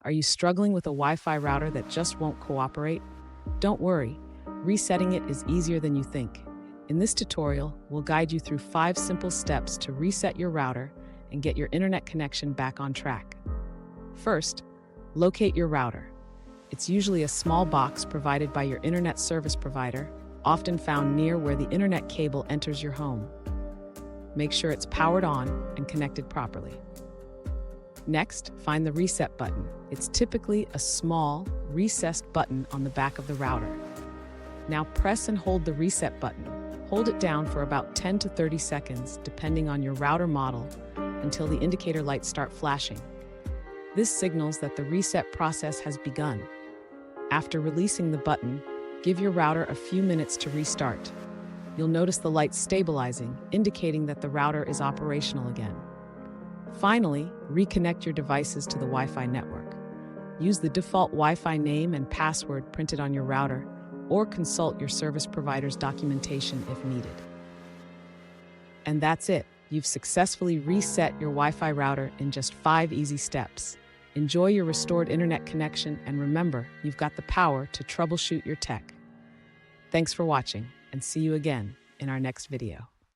Are you struggling with a Wi-Fi router that just won't cooperate? Don't worry, resetting it is easier than you think. In this tutorial, we'll guide you through 5 simple steps to reset your router and get your internet connection back on track. First, locate your router. It's usually a small box provided by your internet service provider, often found near where the internet cable enters your home. Make sure it's powered on and connected properly. Next, find the reset button. It's typically a small, recessed button on the back of the router. Now press and hold the reset button. Hold it down for about 10 to 30 seconds, depending on your router model, until the indicator lights start flashing. This signals that the reset process has begun. After releasing the button, give your router a few minutes to restart. You'll notice the lights stabilizing, indicating that the router is operational again. Finally, reconnect your devices to the Wi-Fi network. Use the default Wi-Fi name and password printed on your router, or consult your service provider's documentation if needed. And that's it. You've successfully reset your Wi-Fi router in just 5 easy steps. Enjoy your restored internet connection, and remember, you've got the power to troubleshoot your tech. Thanks for watching, and see you again in our next video.